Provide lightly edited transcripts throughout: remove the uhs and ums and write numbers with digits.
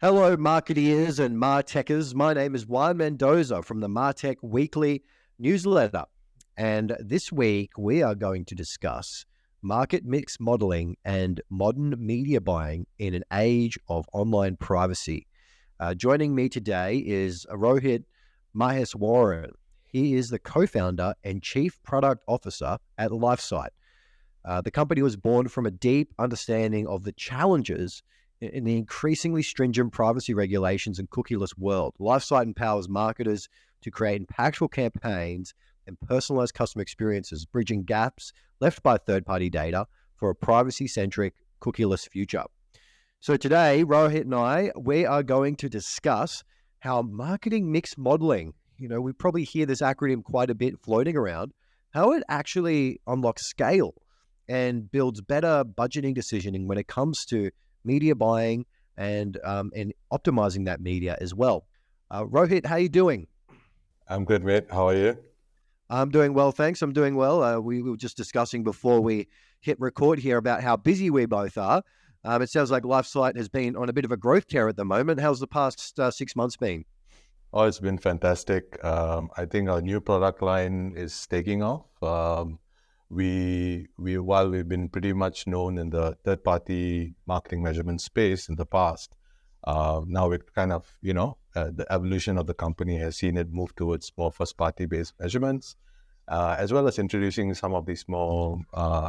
Hello, marketeers and martechers. My name is Juan Mendoza from the Martech Weekly newsletter. And this week, we are going to discuss market mix modeling and modern media buying in an age of online privacy. Joining me today is Rohit Maheswaran. He is the co-founder and chief product officer at Lifesight. The company was born from a deep understanding of the challenges in the increasingly stringent privacy regulations and cookieless world. Lifesight empowers marketers to create impactful campaigns and personalized customer experiences, bridging gaps left by third-party data for a privacy-centric, cookieless future. So today, Rohit and we are going to discuss how marketing mix modeling, we probably hear this acronym quite a bit floating around, how it actually unlocks scale and builds better budgeting decisioning when it comes to media buying and optimizing that media as well. Rohit, how are you doing? I'm good, mate. How are you? I'm doing well, thanks. I'm doing well. We were just discussing before we hit record here about how busy we both are. It sounds like Lifesight has been on a bit of a growth tear at the moment. How's the past 6 months been? Oh, it's been fantastic. I think our new product line is taking off. While we've been pretty much known in the third-party marketing measurement space in the past, now we're kind of, the evolution of the company has seen it move towards more first-party based measurements, as well as introducing some of these more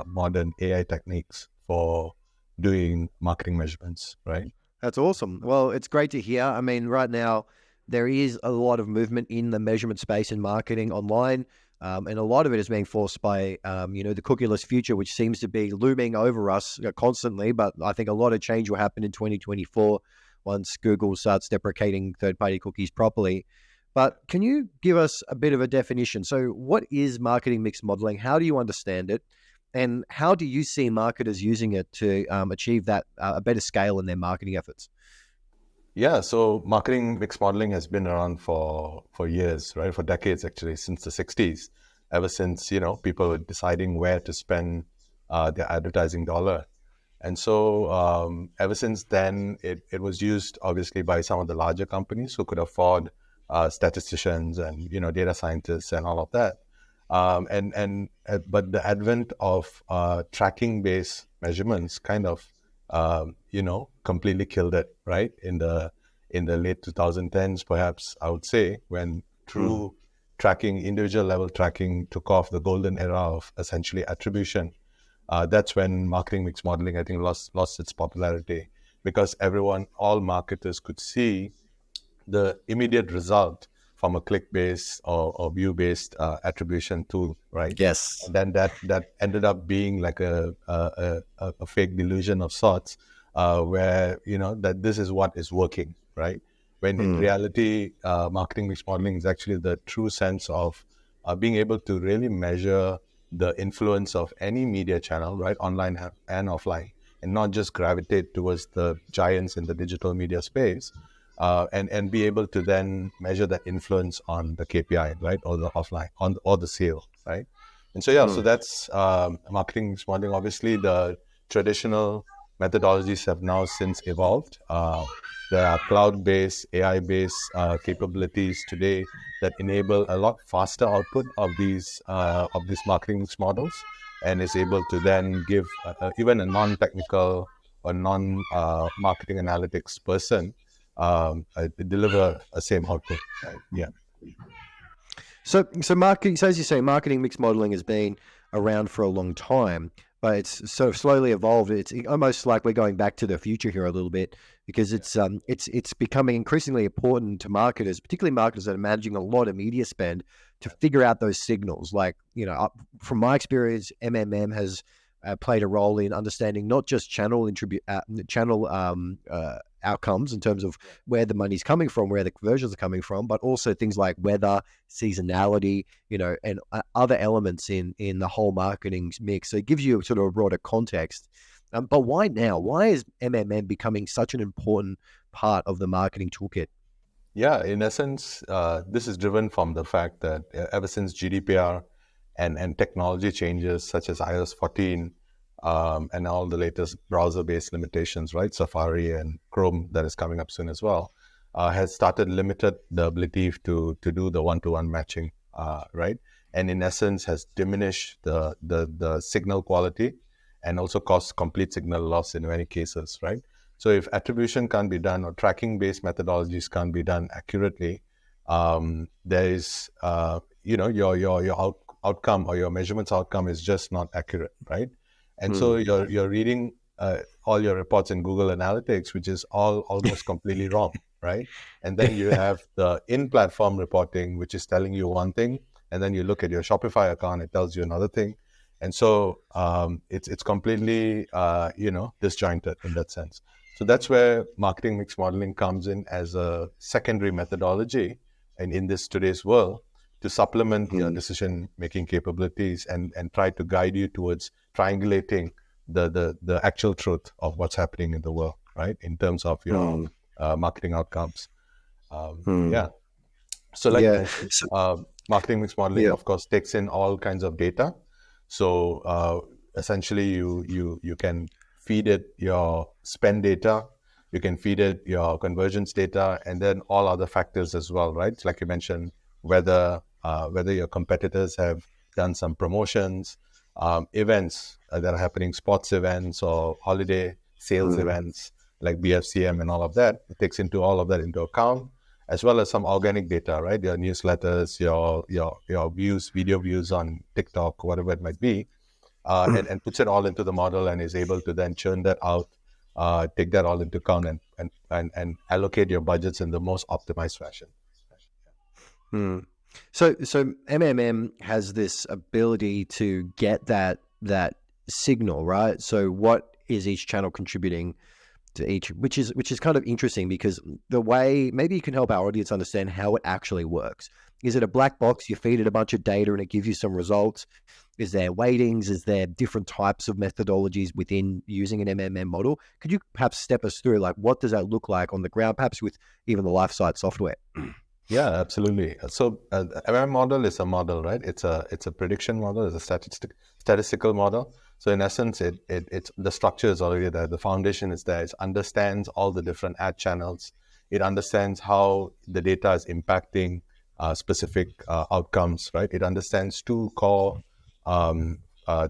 modern AI techniques for doing marketing measurements, right? That's awesome. Well, it's great to hear. I mean, right now, there is a lot of movement in the measurement space in marketing online. And a lot of it is being forced by, the cookieless future, which seems to be looming over us constantly. But I think a lot of change will happen in 2024 once Google starts deprecating third-party cookies properly. But can you give us a bit of a definition? So what is marketing mix modeling? How do you understand it? And how do you see marketers using it to achieve that a better scale in their marketing efforts? Yeah, so marketing mix modeling has been around for years, right? For decades, actually, since the 60s, ever since, people were deciding where to spend their advertising dollar. And so ever since then, it was used, obviously, by some of the larger companies who could afford statisticians and, data scientists and all of that. But the advent of tracking-based measurements kind of completely killed it, right? In the late 2010s, perhaps I would say, when true tracking, individual level tracking took off, the golden era of essentially attribution. That's when marketing mix modeling, I think, lost its popularity, because all marketers could see the immediate result from a click-based or view-based attribution tool, right? Yes. And then that ended up being like a fake delusion of sorts, where that this is what is working, right? When in reality, marketing mix modeling is actually the true sense of being able to really measure the influence of any media channel, right, online and offline, and not just gravitate towards the giants in the digital media space. And be able to then measure that influence on the KPI, right, or the offline, or the sale, right? And so, so that's marketing mix modeling. Obviously, the traditional methodologies have now since evolved. There are cloud-based, AI-based capabilities today that enable a lot faster output of these marketing mix models, and is able to then give even a non-technical or non-marketing analytics person deliver a same output. Right? Yeah. So marketing, so as you say, marketing mix modeling has been around for a long time, but it's sort of slowly evolved. It's almost like we're going back to the future here a little bit, because it's becoming increasingly important to marketers, particularly marketers that are managing a lot of media spend, to figure out those signals. Like, from my experience, MMM has played a role in understanding not just channel outcomes in terms of where the money's coming from, where the conversions are coming from, but also things like weather, seasonality, and other elements in the whole marketing mix. So it gives you sort of a broader context. But why now? Why is MMM becoming such an important part of the marketing toolkit? Yeah, in essence, this is driven from the fact that ever since GDPR and technology changes such as iOS 14, and all the latest browser-based limitations, right? Safari and Chrome that is coming up soon as well, has started limited the ability to do the one-to-one matching, right? And in essence, has diminished the signal quality and also caused complete signal loss in many cases, right? So if attribution can't be done or tracking-based methodologies can't be done accurately, there is, your outcome or your measurements outcome is just not accurate, right? And so you're reading all your reports in Google Analytics, which is almost completely wrong, right? And then you have the in-platform reporting, which is telling you one thing, and then you look at your Shopify account, it tells you another thing. And so it's completely disjointed in that sense. So that's where marketing mix modeling comes in as a secondary methodology, and in this today's world, to supplement your decision-making capabilities and try to guide you towards triangulating the actual truth of what's happening in the world, right? In terms of your marketing outcomes. Yeah. So like I mentioned, marketing mix modeling, of course, takes in all kinds of data. So essentially, you can feed it your spend data, you can feed it your conversions data, and then all other factors as well, right? Like you mentioned, whether your competitors have done some promotions, events that are happening, sports events or holiday sales events like BFCM and all of that. It takes into all of that into account, as well as some organic data, right? Your newsletters, your views, video views on TikTok, whatever it might be, and puts it all into the model and is able to then churn that out, take that all into account and allocate your budgets in the most optimized fashion. So MMM has this ability to get that signal, right? So what is each channel contributing to each, which is kind of interesting, because the way, maybe you can help our audience understand how it actually works. Is it a black box? You feed it a bunch of data and it gives you some results. Is there weightings? Is there different types of methodologies within using an MMM model? Could you perhaps step us through, like, what does that look like on the ground, perhaps with even the Lifesight software? Yeah, absolutely. So MMM model is a model, right? It's a prediction model. It's a statistical model. So in essence, it's the structure is already there. The foundation is there. It understands all the different ad channels. It understands how the data is impacting specific outcomes, right? It understands two core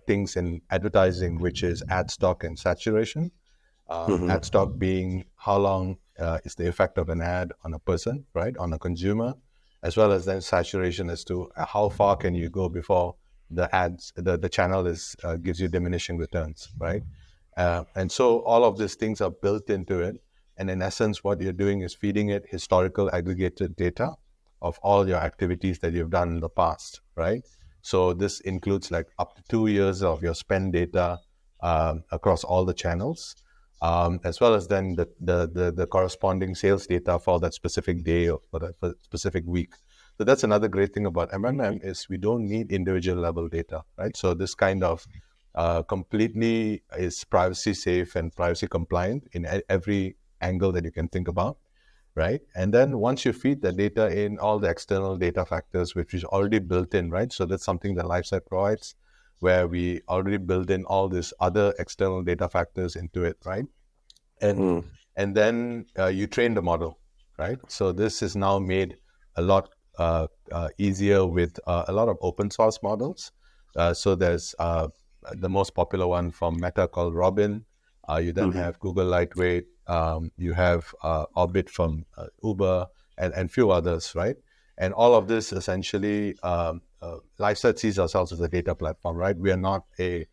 things in advertising, which is ad stock and saturation. Ad stock being how long is the effect of an ad on a person, right, on a consumer, as well as then saturation as to how far can you go before the channel gives you diminishing returns, right? And so all of these things are built into it. And in essence, what you're doing is feeding it historical aggregated data of all your activities that you've done in the past, right? So this includes like up to 2 years of your spend data across all the channels, as well as then the corresponding sales data for that specific day or for that specific week. So that's another great thing about MMM is we don't need individual level data, right? So this kind of completely is privacy safe and privacy compliant in every angle that you can think about, right? And then once you feed the data in, all the external data factors, which is already built in, right? So that's something that Lifesight provides, where we already build in all these other external data factors into it, right? And then you train the model, right? So this is now made a lot easier with a lot of open source models. So there's the most popular one from Meta called Robin. You then have Google Lightweight. You have Orbit from Uber and few others, right? And all of this essentially, Lifesight sees ourselves as a data platform, right? We are not a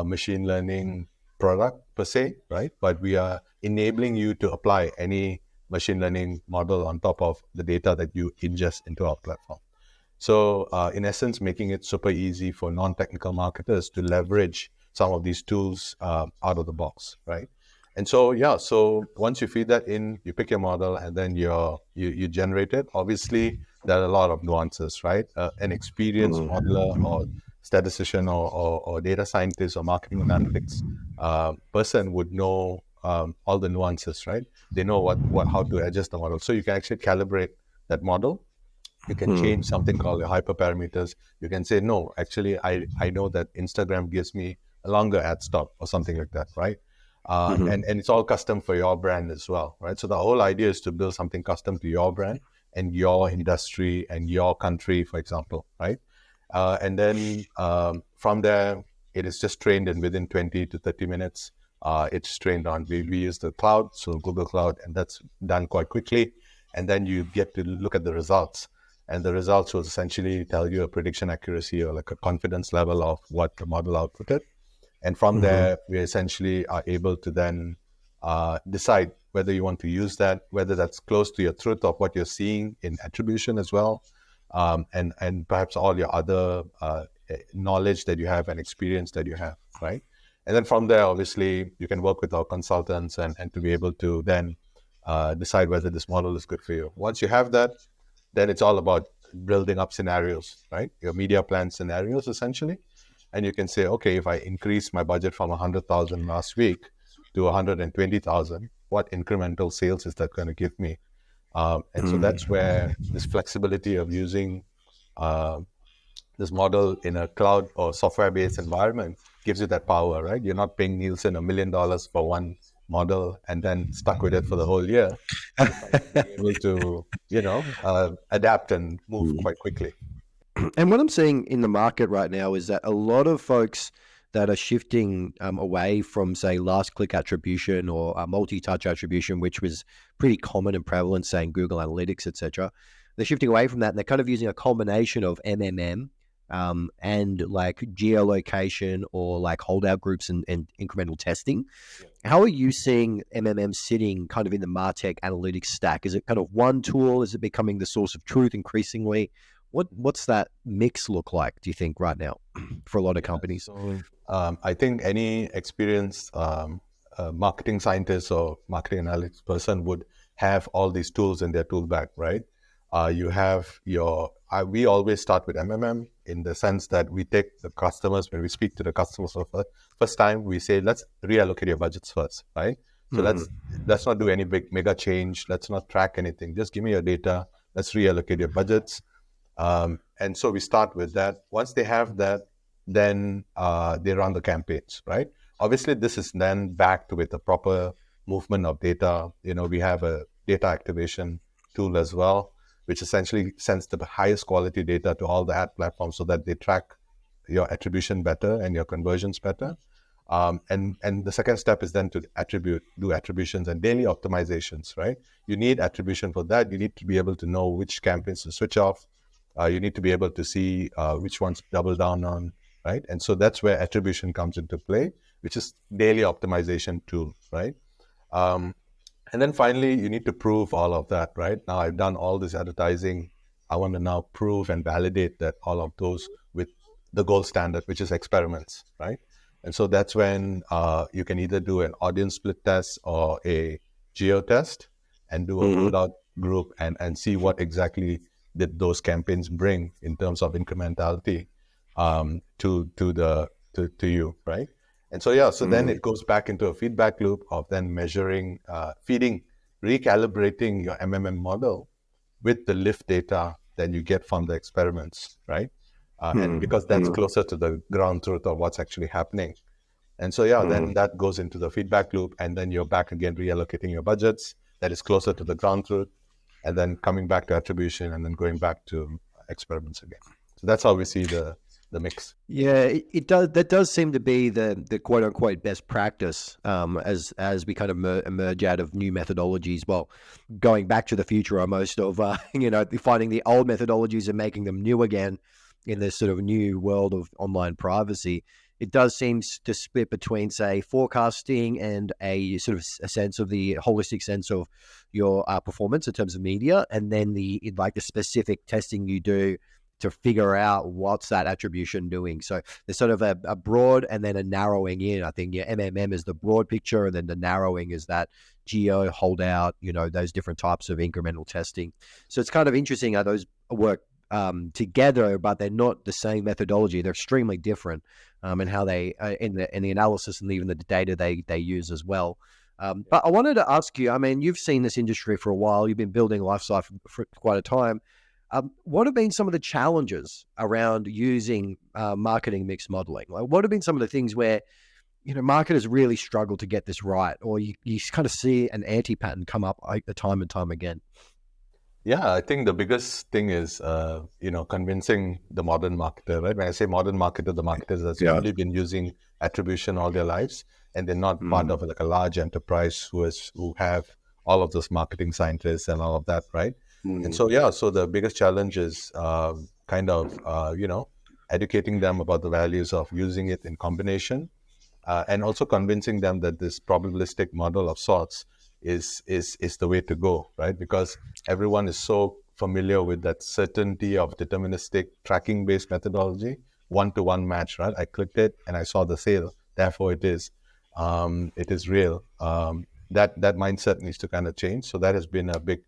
machine learning product per se, right? But we are enabling you to apply any machine learning model on top of the data that you ingest into our platform. So in essence, making it super easy for non-technical marketers to leverage some of these tools out of the box, right? And so, so once you feed that in, you pick your model and then you generate it. Obviously, there are a lot of nuances, right? An experienced modeler or statistician or data scientist or marketing analytics person would know all the nuances, right? They know how to adjust the model. So you can actually calibrate that model. You can change something called your hyperparameters. You can say, no, actually, I know that Instagram gives me longer ad stop or something like that, right? And it's all custom for your brand as well, right? So the whole idea is to build something custom to your brand and your industry and your country, for example, right? And then from there, it is just trained, and within 20 to 30 minutes, it's trained on. We use the cloud, so Google Cloud, and that's done quite quickly. And then you get to look at the results. And the results will essentially tell you a prediction accuracy or like a confidence level of what the model outputted. And from there, we essentially are able to then decide whether you want to use that, whether that's close to your truth of what you're seeing in attribution as well, and perhaps all your other knowledge that you have and experience that you have, right? And then from there, obviously, you can work with our consultants and to be able to then decide whether this model is good for you. Once you have that, then it's all about building up scenarios, right? Your media plan scenarios, essentially. And you can say, okay, if I increase my budget from 100,000 last week to 120,000, what incremental sales is that going to give me? And so that's where this flexibility of using this model in a cloud or software-based environment gives you that power, right? You're not paying Nielsen $1 million for one model and then stuck with it for the whole year. Able to, adapt and move quite quickly. And what I'm seeing in the market right now is that a lot of folks that are shifting away from, say, last click attribution or multi-touch attribution, which was pretty common and prevalent, say, in Google Analytics, etc. They're shifting away from that, and they're kind of using a combination of MMM and like geolocation or like holdout groups and incremental testing. Yeah. How are you seeing MMM sitting kind of in the martech analytics stack? Is it kind of one tool? Is it becoming the source of truth increasingly? What's that mix look like, do you think, right now for a lot of companies? So, I think any experienced marketing scientist or marketing analytics person would have all these tools in their tool bag, right? You have we always start with MMM in the sense that we take the customers, when we speak to the customers for the first time, we say, let's reallocate your budgets first, right? So let's not do any big mega change. Let's not track anything. Just give me your data. Let's reallocate your budgets. And so we start with that. Once they have that, then they run the campaigns, right? Obviously, this is then backed with a proper movement of data. We have a data activation tool as well, which essentially sends the highest quality data to all the ad platforms so that they track your attribution better and your conversions better. And the second step is then to do attributions and daily optimizations, right? You need attribution for that. You need to be able to know which campaigns to switch off. You need to be able to see which ones to double down on, right? And so that's where attribution comes into play, which is daily optimization tool, right? And then finally, you need to prove all of that, right? Now I've done all this advertising. I want to now prove and validate that all of those with the gold standard, which is experiments, right? And so that's when you can either do an audience split test or a geo test and do a holdout group and see what exactly did those campaigns bring in terms of incrementality to you, right? And so so then it goes back into a feedback loop of then measuring, recalibrating your MMM model with the lift data that you get from the experiments, right? And because that's closer to the ground truth of what's actually happening. And so then that goes into the feedback loop, and then you're back again reallocating your budgets that is closer to the ground truth, and then coming back to attribution, and then going back to experiments again. So that's how we see the mix. Yeah, it does. That does seem to be the quote unquote best practice as we kind of emerge out of new methodologies. Well, going back to the future almost of finding the old methodologies and making them new again in this sort of new world of online privacy. It does seem to split between, say, forecasting and a sort of a sense of the holistic sense of your performance in terms of media, and then the specific testing you do to figure out what's that attribution doing. So there's sort of a broad and then a narrowing in. I think MMM is the broad picture, and then the narrowing is that geo, holdout, those different types of incremental testing. So it's kind of interesting how those work together, but they're not the same methodology. They're extremely different in how they in the analysis and even the data they use as well. But I wanted to ask you, I mean, you've seen this industry for a while. You've been building Lifesight for quite a time. What have been some of the challenges around using marketing mix modeling? Like, what have been some of the things where marketers really struggle to get this right, or you kind of see an anti-pattern come up time and time again? Yeah, I think the biggest thing is, convincing the modern marketer, right? When I say modern marketer, the marketers that's Yeah. only been using attribution all their lives, and they're not part of like a large enterprise who have all of those marketing scientists and all of that, right? And so, yeah, so the biggest challenge is kind of, educating them about the values of using it in combination, and also convincing them that this probabilistic model of sorts is the way to go, right? Because everyone is so familiar with that certainty of deterministic tracking based methodology, one-to-one match, right? I clicked it and I saw the sale, therefore it is real. That mindset needs to kind of change. So that has been a big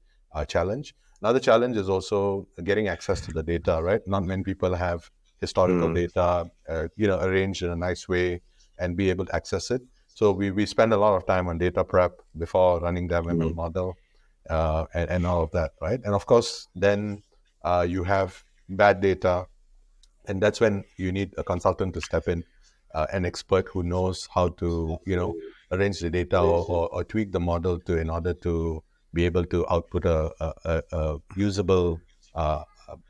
challenge. Another challenge is also getting access to the data, right? Not many people have historical data, arranged in a nice way and be able to access it. So we spend a lot of time on data prep before running the MMM model, and all of that, right? And of course, then you have bad data, and that's when you need a consultant to step in, an expert who knows how to, arrange the data or tweak the model in order to be able to output a usable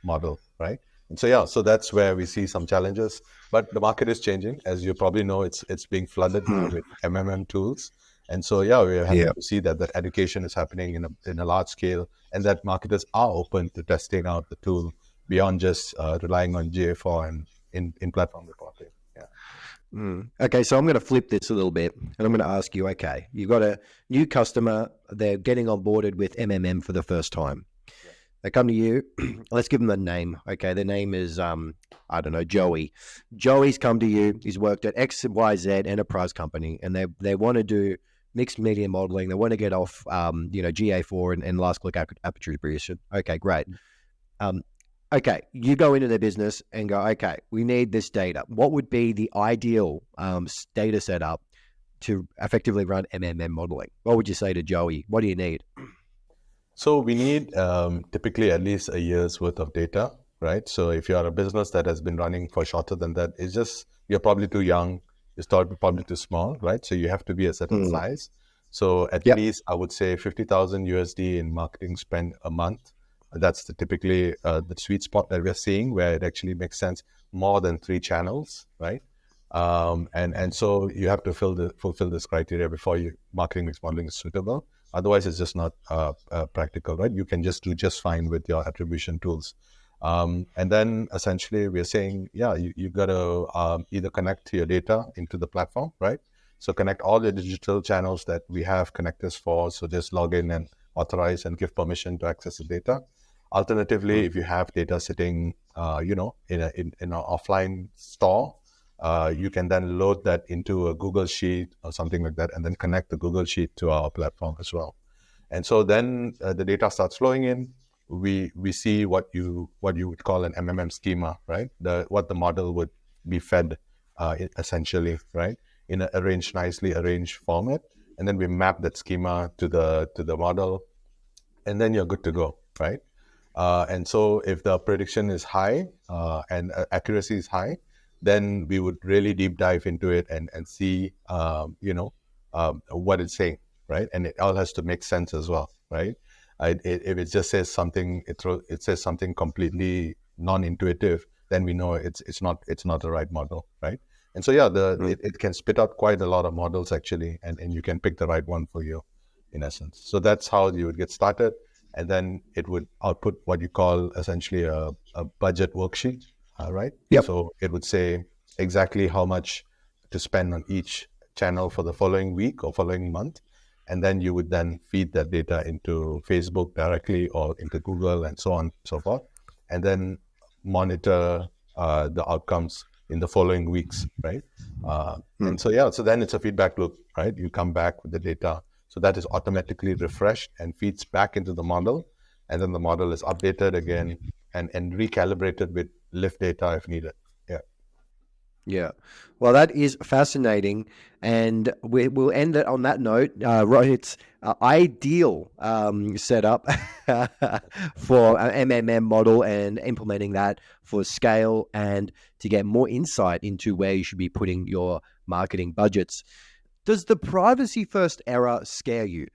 model, right? And so yeah, so that's where we see some challenges. But the market is changing, as you probably know. It's being flooded now with MMM tools, and so yeah, we're happy Yeah. to see that education is happening in a large scale, and that marketers are open to testing out the tool beyond just relying on GA4 and in platform reporting. Yeah. Okay, so I'm going to flip this a little bit, and I'm going to ask you. Okay, you've got a new customer; they're getting onboarded with MMM for the first time. They come to you. Let's give them a name. Okay, their name is I don't know, Joey. Joey's come to you. He's worked at XYZ enterprise company, and they want to do mixed media modeling. They want to get off GA4 and last click aperture attribution. Okay, great. Okay, you go into their business and go, okay, we need this data. What would be the ideal data setup to effectively run MMM modeling? What would you say to Joey? What do you need? So we need typically at least a year's worth of data, right? So if you're a business that has been running for shorter than that, it's just you're probably too young, you're probably too small, right? So you have to be a certain size. So at least I would say 50,000 USD in marketing spend a month. That's typically the sweet spot that we're seeing, where it actually makes sense. More than 3 channels, right? And so you have to fulfill this criteria before marketing mix modeling is suitable. Otherwise, it's just not practical, right? You can just do just fine with your attribution tools. And then essentially we're saying, yeah, you got to either connect your data into the platform, right? So connect all the digital channels that we have connectors for. So just log in and authorize and give permission to access the data. Alternatively, if you have data sitting, in an offline store, you can then load that into a Google Sheet or something like that, and then connect the Google Sheet to our platform as well. And so then the data starts flowing in. We see what you would call an MMM schema, right? What the model would be fed, essentially, right, in a nicely arranged format, and then we map that schema to the model, and then you're good to go, right? And so if the prediction is high and accuracy is high, then we would really deep dive into it and see, what it's saying, right? And it all has to make sense as well, right? If it just says something, it says something completely non-intuitive, then we know it's not the right model, right? And so yeah, it can spit out quite a lot of models actually, and you can pick the right one for you, in essence. So that's how you would get started, and then it would output what you call essentially a budget worksheet. Right? Yep. So it would say exactly how much to spend on each channel for the following week or following month. And then you would then feed that data into Facebook directly or into Google and so on and so forth. And then monitor the outcomes in the following weeks, right? And so, yeah, so then it's a feedback loop, right? You come back with the data. So that is automatically refreshed and feeds back into the model. And then the model is updated again and recalibrated with lift data if needed. Yeah. Yeah. Well, that is fascinating. And we'll end it on that note. Rohit's ideal setup for an MMM model and implementing that for scale and to get more insight into where you should be putting your marketing budgets. Does the privacy first era scare you?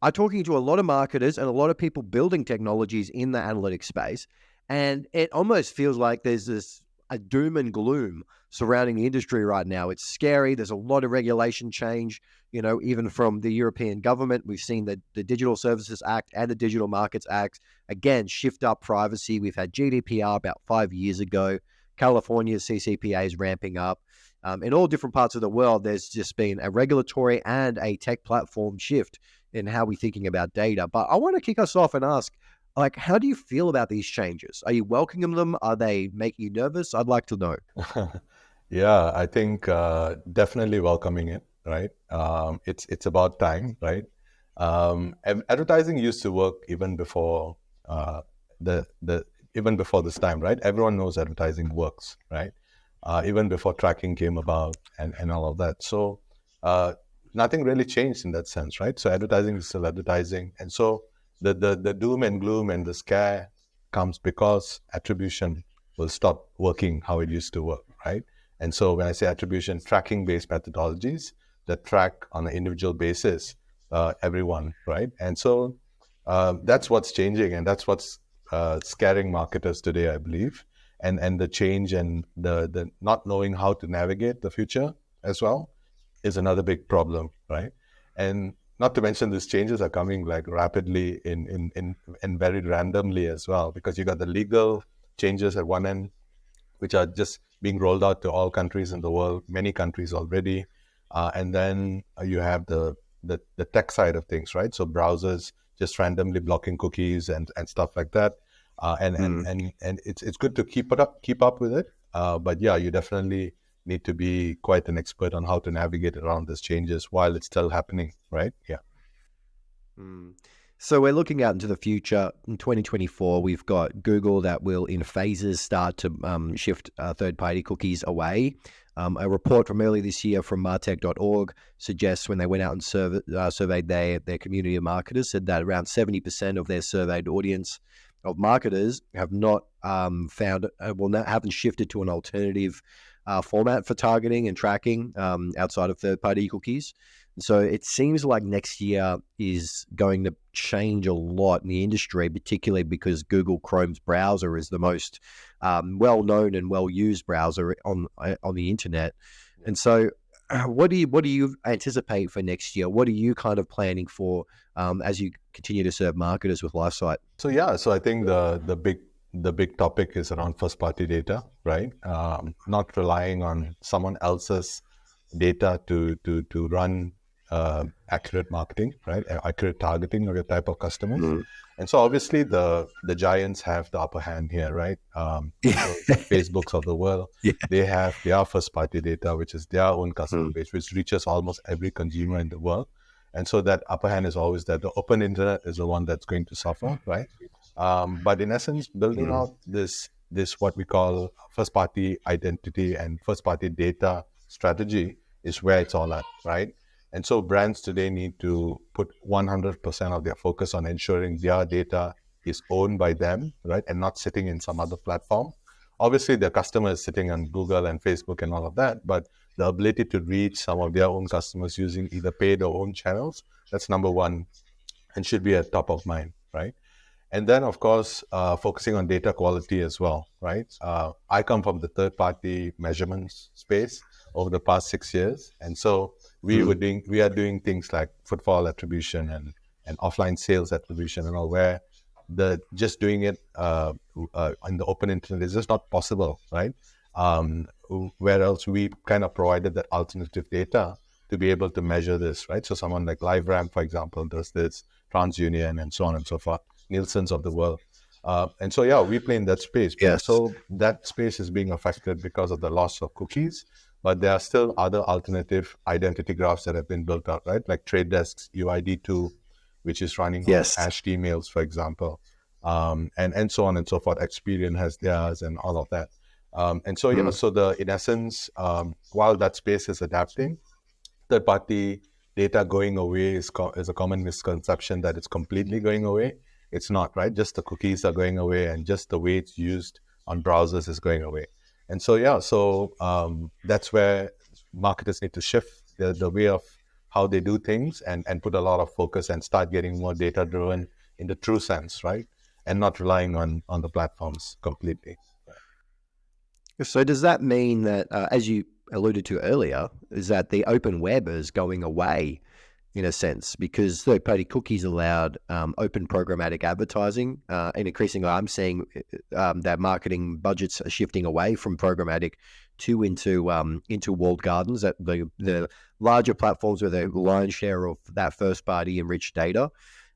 I'm talking to a lot of marketers and a lot of people building technologies in the analytics space, and it almost feels like there's this a doom and gloom surrounding the industry right now. It's scary. There's a lot of regulation change, even from the European government. We've seen the Digital Services Act and the Digital Markets Act, again, shift up privacy. We've had GDPR about 5 years ago. California's CCPA is ramping up. In all different parts of the world, there's just been a regulatory and a tech platform shift in how we're thinking about data. But I want to kick us off and ask, how do you feel about these changes? Are you welcoming them? Are they making you nervous? I'd like to know. Yeah, I think definitely welcoming it, right? It's about time, right? Advertising used to work even before even before this time, right? Everyone knows advertising works, right? Even before tracking came about and all of that. So nothing really changed in that sense, right? So advertising is still advertising, and so the doom and gloom and the scare comes because attribution will stop working how it used to work, right? And so when I say attribution, tracking-based methodologies that track on an individual basis everyone, right? And so that's what's changing, and that's what's scaring marketers today, I believe. And the change and the not knowing how to navigate the future as well is another big problem, right? And not to mention these changes are coming like rapidly and very randomly as well, because you got the legal changes at one end, which are just being rolled out to all countries in the world, many countries already. And then you have the tech side of things, right? So browsers just randomly blocking cookies and stuff like that. And it's good to keep up with it. But yeah, you definitely need to be quite an expert on how to navigate around these changes while it's still happening, right? Yeah. So we're looking out into the future. In 2024, we've got Google that will, in phases, start to shift third-party cookies away. A report from early this year from martech.org suggests when they went out and surveyed their community of marketers, said that around 70% of their surveyed audience of marketers have not haven't shifted to an alternative format for targeting and tracking outside of third-party cookies. So it seems like next year is going to change a lot in the industry, particularly because Google Chrome's browser is the most well-known and well-used browser on the internet. And so what do you anticipate for next year? What are you kind of planning for as you continue to serve marketers with Lifesight? So yeah, so I think the big topic is around first-party data, right? Not relying on someone else's data to run accurate marketing, right? Accurate targeting of your type of customers. Mm-hmm. And so obviously the giants have the upper hand here, right? The Facebooks of the world, they have their first party data, which is their own customer base, which reaches almost every consumer in the world. And so that upper hand is always there. The open internet is the one that's going to suffer, right? But in essence, building out this what we call first party identity and first party data strategy is where it's all at, right? And so brands today need to put 100% of their focus on ensuring their data is owned by them, right? And not sitting in some other platform. Obviously, their customer is sitting on Google and Facebook and all of that, but the ability to reach some of their own customers using either paid or own channels, that's number one and should be at top of mind, right? And then, of course, focusing on data quality as well, right? I come from the third-party measurements space over the past 6 years. And so we are doing things like footfall attribution and offline sales attribution and all, where just doing it on the open internet is just not possible, right? Where else we kind of provided that alternative data to be able to measure this, right? So someone like LiveRamp, for example, does this, TransUnion, and so on and so forth, Nielsen's of the world. And so, yeah, we play in that space. Yes. So that space is being affected because of the loss of cookies. But there are still other alternative identity graphs that have been built out, right? Like Trade Desk's UID2, which is running on hashed emails, for example, and so on and so forth. Experian has theirs and all of that. And so, so in essence, while that space is adapting, third-party data going away is a common misconception that it's completely going away. It's not, right? Just the cookies are going away, and just the way it's used on browsers is going away. And so, that's where marketers need to shift the way of how they do things and put a lot of focus and start getting more data-driven in the true sense, right? And not relying on the platforms completely. So does that mean that, as you alluded to earlier, is that the open web is going away in a sense because third-party cookies allowed open programmatic advertising, and increasingly I'm seeing that marketing budgets are shifting away from programmatic into walled gardens, that the larger platforms with a lion's share of that first-party enriched data.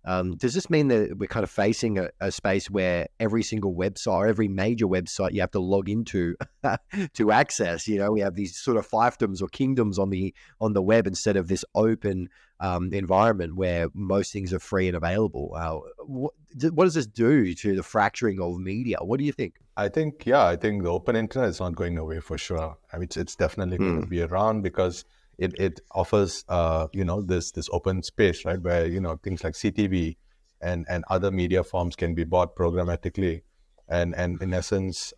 Does this mean that we're kind of facing a space where every single website or every major website you have to log into to access? We have these sort of fiefdoms or kingdoms on the web instead of this open environment where most things are free and available. What does this do to the fracturing of media? What do you think? I think the open internet is not going away for sure. I mean, it's definitely going to be around because it offers, this open space, right? Where, things like CTV and other media forms can be bought programmatically. And in essence,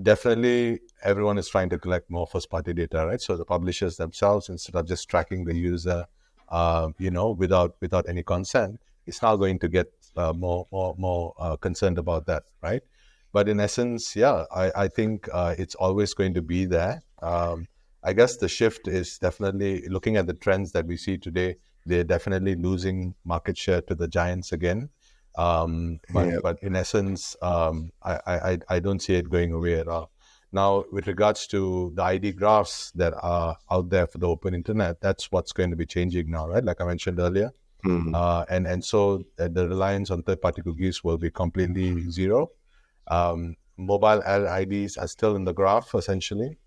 definitely everyone is trying to collect more first party data, right? So the publishers themselves, instead of just tracking the user, without any consent, is now going to get more concerned about that, right? But in essence, I think it's always going to be there. I guess the shift is definitely looking at the trends that we see today. They're definitely losing market share to the giants again. But in essence, I don't see it going away at all. Now, with regards to the ID graphs that are out there for the open internet, that's what's going to be changing now, right? Like I mentioned earlier. And so the reliance on third-party cookies will be completely zero. Mobile IDs are still in the graph, essentially.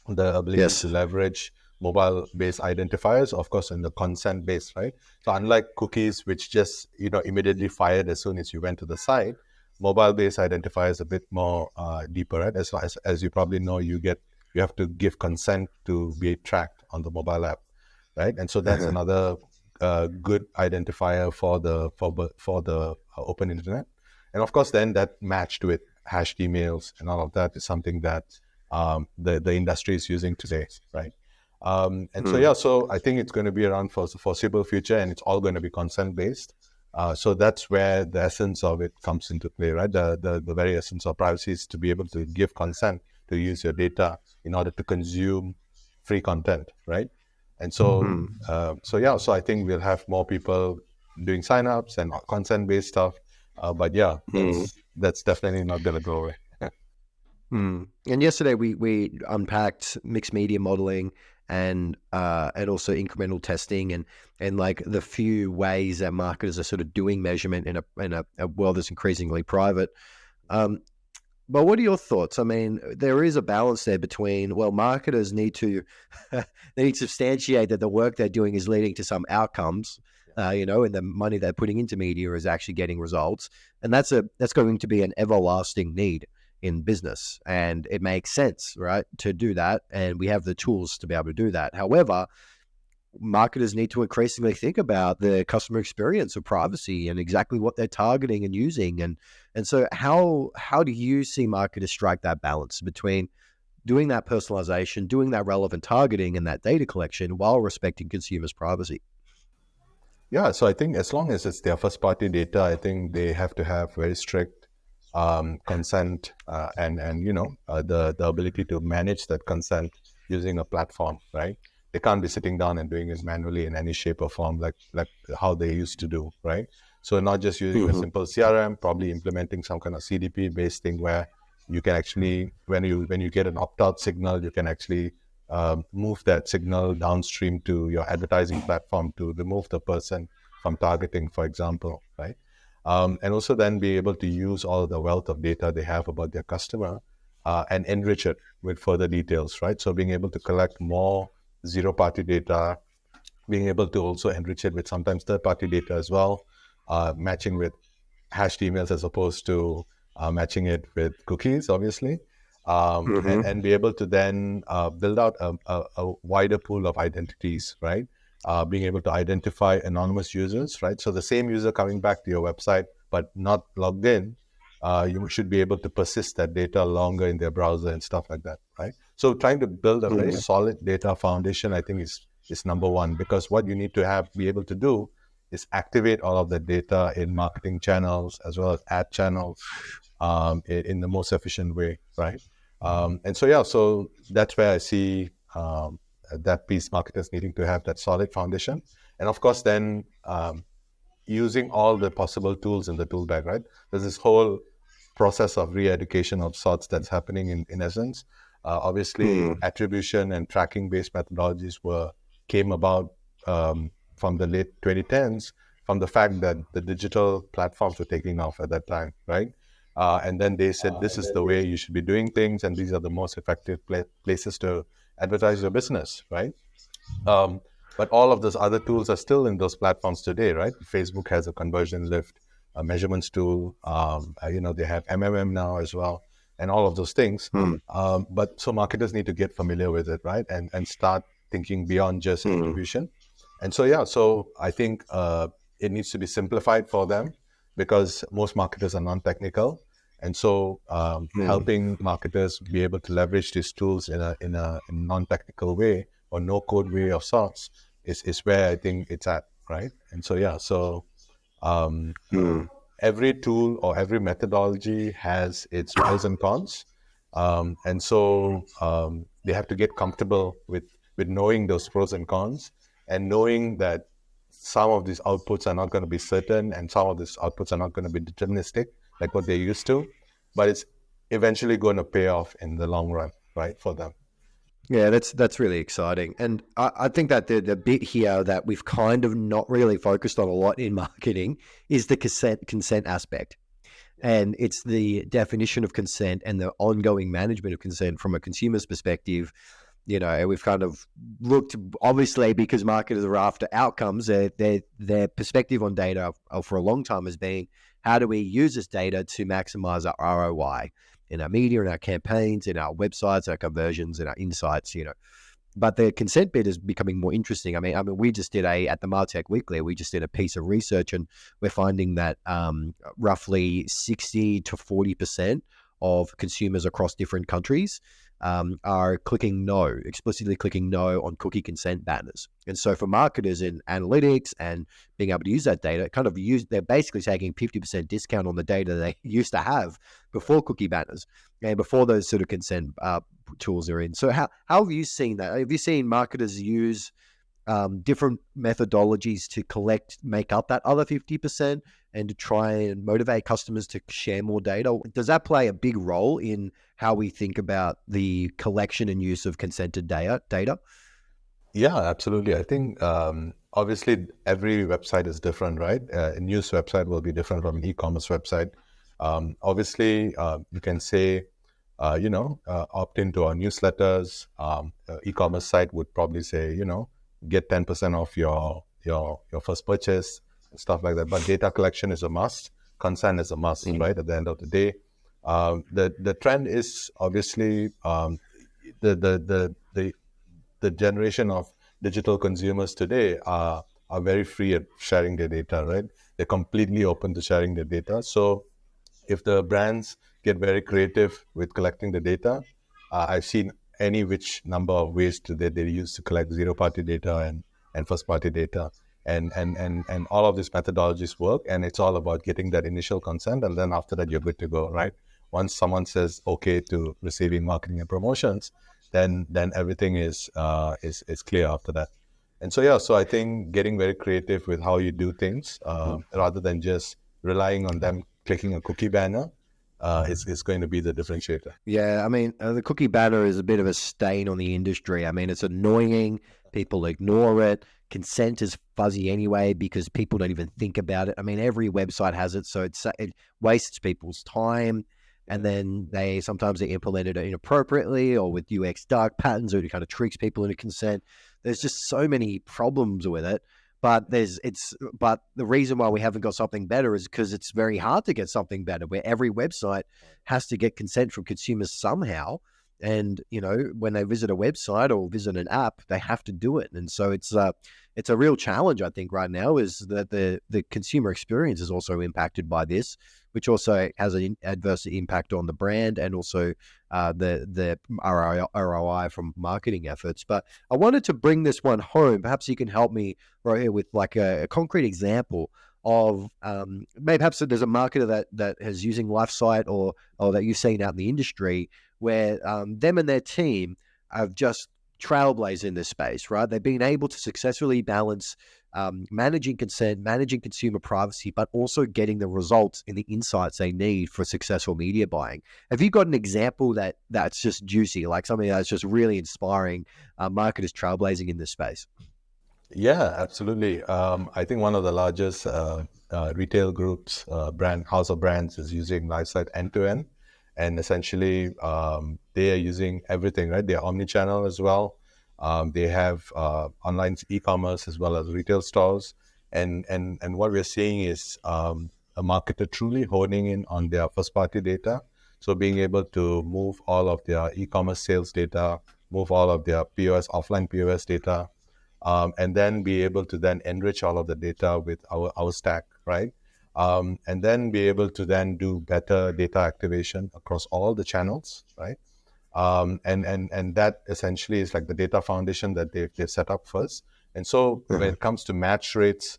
The ability to leverage mobile-based identifiers, of course, in the consent-based, right? So unlike cookies, which just immediately fired as soon as you went to the site, mobile-based identifiers a bit more deeper, right? As you probably know, you have to give consent to be tracked on the mobile app, right? And so that's another good identifier for the open internet. And of course, then that matched with hashed emails and all of that is something that the industry is using today, right? So I think it's going to be around for the foreseeable future, and it's all going to be consent based. So that's where the essence of it comes into play, right? The very essence of privacy is to be able to give consent to use your data in order to consume free content, right? And so, so I think we'll have more people doing signups and consent based stuff. But that's definitely not going to go away. And yesterday we unpacked mixed media modeling and also incremental testing and like the few ways that marketers are sort of doing measurement in a world that's increasingly private. But what are your thoughts? I mean, there is a balance there between, well, marketers need to substantiate that the work they're doing is leading to some outcomes, and the money they're putting into media is actually getting results, and that's going to be an everlasting need in business, and it makes sense, right, to do that, and we have the tools to be able to do that. However, marketers need to increasingly think about the customer experience of privacy and exactly what they're targeting and using, and so how do you see marketers strike that balance between doing that personalization, doing that relevant targeting and that data collection while respecting consumers' privacy? Yeah, so I think as long as it's their first party data, I think they have to have very strict consent and the ability to manage that consent using a platform, right? They can't be sitting down and doing it manually in any shape or form like how they used to do, right? So not just using a simple CRM, probably implementing some kind of CDP based thing where you can actually, when you get an opt-out signal, you can actually move that signal downstream to your advertising platform to remove the person from targeting, for example, right? And also then be able to use all the wealth of data they have about their customer and enrich it with further details, right? So being able to collect more zero-party data, being able to also enrich it with sometimes third-party data as well, matching with hashed emails as opposed to matching it with cookies, obviously. Mm-hmm. and be able to then build out a wider pool of identities, right? Being able to identify anonymous users, right? So the same user coming back to your website but not logged in, you should be able to persist that data longer in their browser and stuff like that, right? So trying to build a very solid data foundation, I think, is number one, because what you need to be able to do is activate all of the data in marketing channels as well as ad channels in the most efficient way, right? And so, yeah, so that's where I see that piece, marketers needing to have that solid foundation. And of course, then using all the possible tools in the tool bag, right? There's this whole process of re-education of sorts that's happening in essence. Obviously, attribution and tracking-based methodologies came about from the late 2010s, from the fact that the digital platforms were taking off at that time, right? And then they said, this is the way you should be doing things, and these are the most effective places to advertise your business, right? But all of those other tools are still in those platforms today, right? Facebook has a conversion lift, a measurements tool. They have MMM now as well, and all of those things. But so marketers need to get familiar with it, right? And start thinking beyond just attribution. And so, yeah, so I think it needs to be simplified for them because most marketers are non-technical. And so helping marketers be able to leverage these tools in a non-technical way or no-code way of sorts is where I think it's at, right? And so, yeah, so every tool or every methodology has its pros and cons. And so they have to get comfortable with knowing those pros and cons and knowing that some of these outputs are not going to be certain and some of these outputs are not going to be deterministic like what they're used to, but it's eventually going to pay off in the long run, right, for them. Yeah, that's really exciting. And I think that the bit here that we've kind of not really focused on a lot in marketing is the consent aspect. And it's the definition of consent and the ongoing management of consent from a consumer's perspective. We've kind of looked, obviously, because marketers are after outcomes, their perspective on data for a long time has been, how do we use this data to maximize our ROI in our media, in our campaigns, in our websites, our conversions, in our insights, But the consent bit is becoming more interesting. I mean, we just did at the martech Weekly, we just did a piece of research, and we're finding that roughly 60 to 40% of consumers across different countries are explicitly clicking no on cookie consent banners. And so for marketers in analytics and being able to use that data, they're basically taking 50% discount on the data they used to have before cookie banners and before those sort of consent tools are in. So how have you seen that? Have you seen marketers use different methodologies to make up that other 50% and to try and motivate customers to share more data? Does that play a big role in how we think about the collection and use of consented data? Yeah, absolutely. I think obviously every website is different, right? A news website will be different from an e-commerce website. Obviously, you can say, opt into our newsletters. E-commerce site would probably say, get 10% off your first purchase and stuff like that. But data collection is a must. Consent is a must, right? At the end of the day, the trend is obviously the generation of digital consumers today are very free at sharing their data, right? They're completely open to sharing their data. So if the brands get very creative with collecting the data, I've seen any which number of ways that they use to collect zero-party data and first-party data. And all of these methodologies work, and it's all about getting that initial consent, and then after that, you're good to go, right? Once someone says okay to receiving marketing and promotions, then everything is clear after that. And so, yeah, so I think getting very creative with how you do things rather than just relying on them clicking a cookie banner is going to be the differentiator. Yeah, I mean, the cookie banner is a bit of a stain on the industry. I mean, it's annoying. People ignore it. Consent is fuzzy anyway because people don't even think about it. I mean, every website has it, so it wastes people's time. And then sometimes they implement it inappropriately or with UX dark patterns, or it kind of tricks people into consent. There's just so many problems with it. but the reason why we haven't got something better is because it's very hard to get something better, where every website has to get consent from consumers somehow. And, when they visit a website or visit an app, they have to do it. And so it's a real challenge, I think, right now, is that the consumer experience is also impacted by this, which also has an adverse impact on the brand and also the ROI from marketing efforts. But I wanted to bring this one home. Perhaps you can help me right here with like a concrete example of maybe perhaps there's a marketer that is using Lifesight or that you've seen out in the industry where them and their team have just trailblazed in this space, right? They've been able to successfully balance managing consent, managing consumer privacy, but also getting the results and the insights they need for successful media buying. Have you got an example that's just juicy, like something that's just really inspiring marketers trailblazing in this space? Yeah, absolutely. I think one of the largest retail groups, house of brands, is using Lifesight end to end, and essentially they are using everything, right? They're omnichannel as well. They have online e-commerce as well as retail stores, and what we're seeing is a marketer truly honing in on their first-party data. So being able to move all of their e-commerce sales data, move all of their POS, offline POS data, and then be able to then enrich all of the data with our stack, right? And then be able to then do better data activation across all the channels, right? And that essentially is like the data foundation that they've set up first. And so when it comes to match rates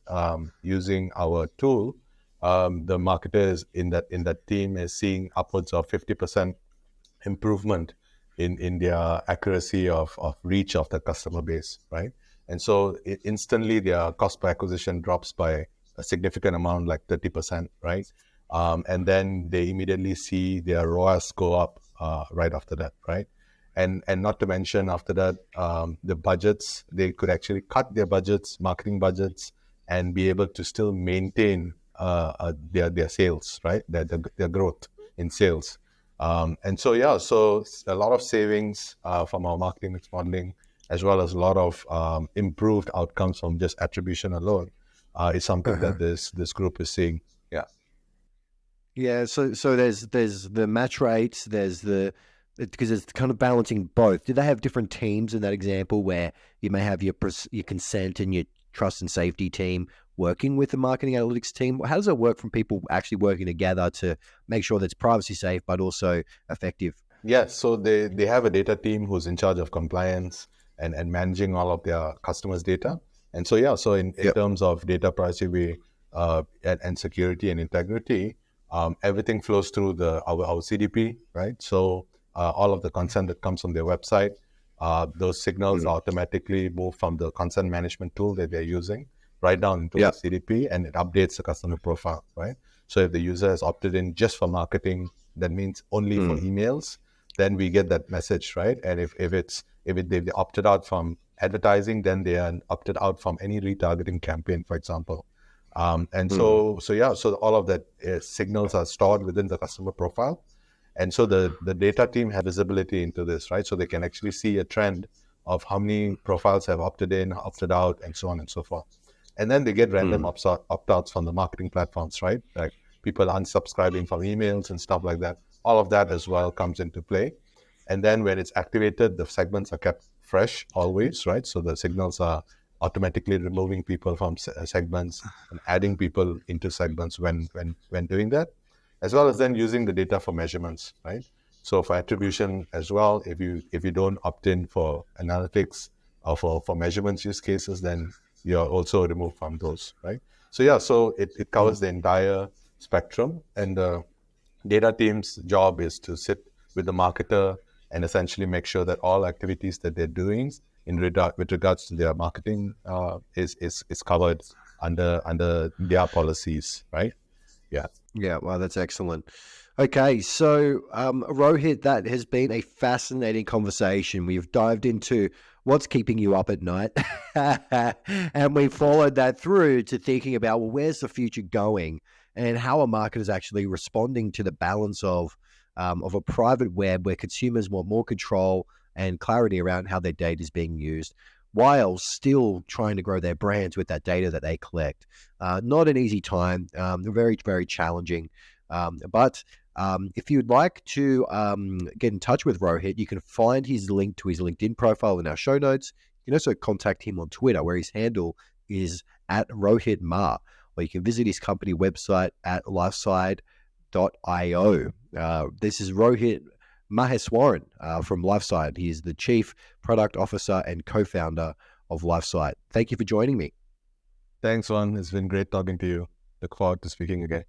using our tool, the marketers in that team is seeing upwards of 50% improvement in their accuracy of reach of the customer base, right? And so instantly their cost per acquisition drops by a significant amount, like 30%, right? And then they immediately see their ROAS go up right after that, right? And not to mention after that, the budgets, they could actually cut their budgets, marketing budgets, and be able to still maintain their sales, right? Their growth in sales. And so, yeah, so a lot of savings from our marketing mix modeling, as well as a lot of improved outcomes from just attribution alone, is something that this group is seeing. Yeah. Yeah. So there's the match rates, because it's kind of balancing both. Do they have different teams in that example where you may have your consent and your trust and safety team working with the marketing analytics team? How does it work from people actually working together to make sure that it's privacy safe but also effective? Yes, so they have a data team who's in charge of compliance and managing all of their customers' data. And so, yeah, so in terms of data privacy and security and integrity, everything flows through our CDP, right? So all of the consent that comes from their website, those signals automatically move from the consent management tool that they're using right down into the CDP, and it updates the customer profile, right? So if the user has opted in just for marketing, that means only for emails, then we get that message, right? And if they opted out from advertising, then they are opted out from any retargeting campaign, for example. So all of that signals are stored within the customer profile. And so the data team has visibility into this, right? So they can actually see a trend of how many profiles have opted in, opted out, and so on and so forth. And then they get random opt-outs from the marketing platforms, right? Like people unsubscribing from emails and stuff like that. All of that as well comes into play. And then when it's activated, the segments are kept fresh always, right? So the signals are automatically removing people from segments and adding people into segments when doing that, as well as then using the data for measurements, right? So for attribution as well, if you don't opt in for analytics or for measurements use cases, then you're also removed from those, right? So yeah, so it covers the entire spectrum, and the data team's job is to sit with the marketer and essentially make sure that all activities that they're doing with regards to their marketing is covered under their policies, right? Yeah. Yeah, well, that's excellent. Okay, so Rohit, that has been a fascinating conversation. We've dived into what's keeping you up at night, and we followed that through to thinking about, well, where's the future going, and how a market is actually responding to the balance of a private web where consumers want more control and clarity around how their data is being used. while still trying to grow their brands with that data that they collect. Not an easy time, very, very challenging. But if you'd like to get in touch with Rohit, you can find his link to his LinkedIn profile in our show notes. You can also contact him on Twitter, where his handle is at Rohit Ma, or you can visit his company website at lifesight.io. This is Rohit Maheswaran from Lifesight. He is the Chief Product Officer and co-founder of Lifesight. Thank you for joining me. Thanks, Juan. It's been great talking to you. Look forward to speaking again.